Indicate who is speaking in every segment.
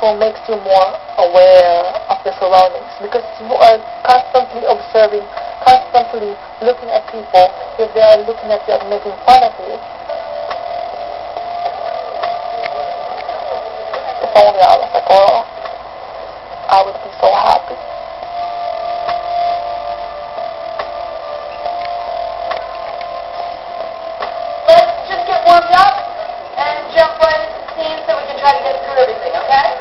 Speaker 1: also makes you more aware of the surroundings because you are constantly observing, constantly looking at people. If they are looking at you and making fun of you, if only I was a girl, I would be so happy.
Speaker 2: Let's just get warmed up and jump right into the scene so we can try to get through everything, okay?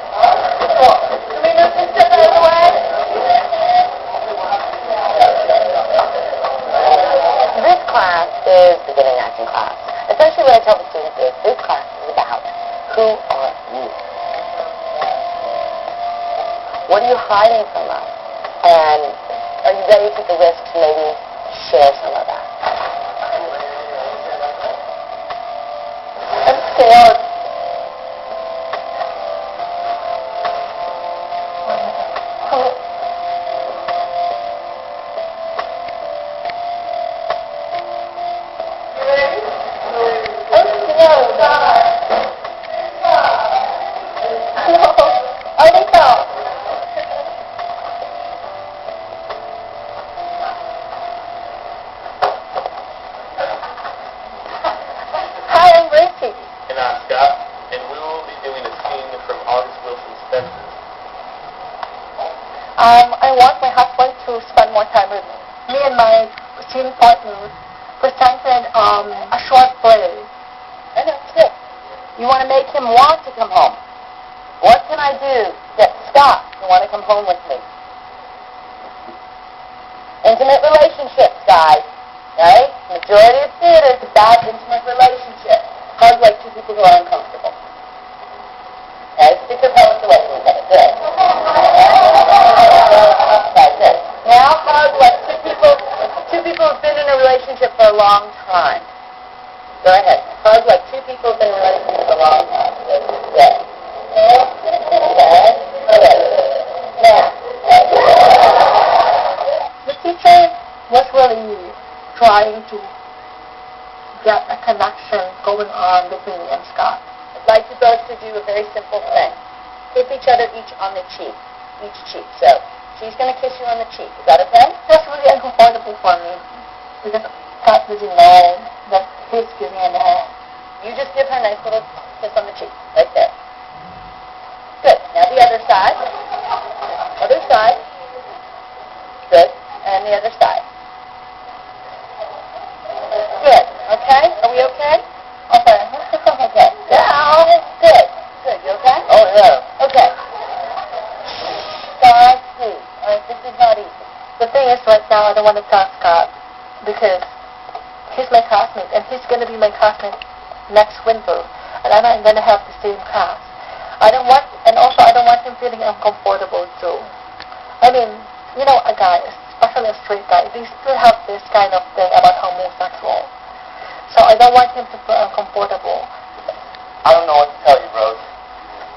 Speaker 2: Cool. Serena, just step out of the way.
Speaker 3: This class is beginning acting class. Essentially what I tell the students is this class is about who are you? What are you hiding from us? And are you ready to take the risk to maybe share some of that?
Speaker 1: I'm scared. I want my husband to spend more time with me. Me and my scene partner presented a short play.
Speaker 3: I know, it's good. You want to make him want to come home. What can I do to get Scott to want to come home with me? Intimate relationships, guys. Right? Majority of theater is about intimate relationships. Hug like two people who are uncomfortable. Okay, stick your pelvis away from each other. Good. That's it. Now hug like two people who've been in a relationship for a long time. Go ahead. Hug like two people who've been in a relationship for a long time. Good. Good. Okay. Okay. Now.
Speaker 1: The teacher was really trying to get a connection going on between me and Scott.
Speaker 3: I'd like you both to do a very simple thing. Kiss each other each on the cheek. Each cheek. So, she's going to kiss you on the cheek. Is that okay?
Speaker 1: That's really uncomfortable for me because Scott doesn't know that he's giving me a hand.
Speaker 3: You just give her a nice little kiss on the cheek. Right there. Good. Now the other side. Other side. Good. And the other side. Good. Okay? Are we okay?
Speaker 1: Okay.
Speaker 3: Okay. Now. Good. Good. You okay? Oh, yeah. Okay. Scott, please. All right, this is not easy.
Speaker 1: The thing is, right now, I don't want to tell Scott because he's my classmate, and he's going to be my classmate next winter, and I'm not going to have the same class. I don't want him feeling uncomfortable too. I mean, you know, a guy, especially a straight guy, they still have this kind of thing about homosexual. So I don't want him to feel uncomfortable.
Speaker 4: I don't know what to tell you, Rose.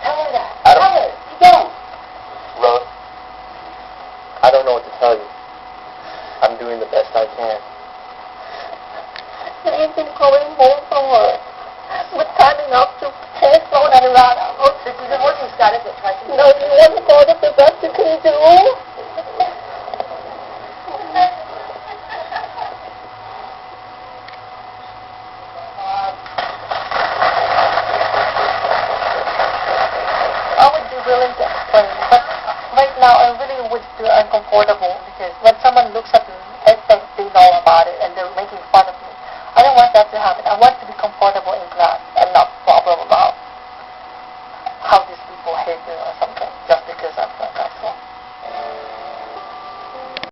Speaker 3: Tell her that. Tell her. You don't.
Speaker 4: Rose, I don't know what to tell you. I'm doing the best I can.
Speaker 1: I've been going home from work with time enough to take phone and run out.
Speaker 3: Oh, this isn't working, Scott, is it? Try some.
Speaker 1: No, you want to call it the best you can do? I would be willing to explain, but right now I really would feel uncomfortable because when someone looks at me, I think they know about it and they're making fun of me. I don't want that to happen. I want to be comfortable in class.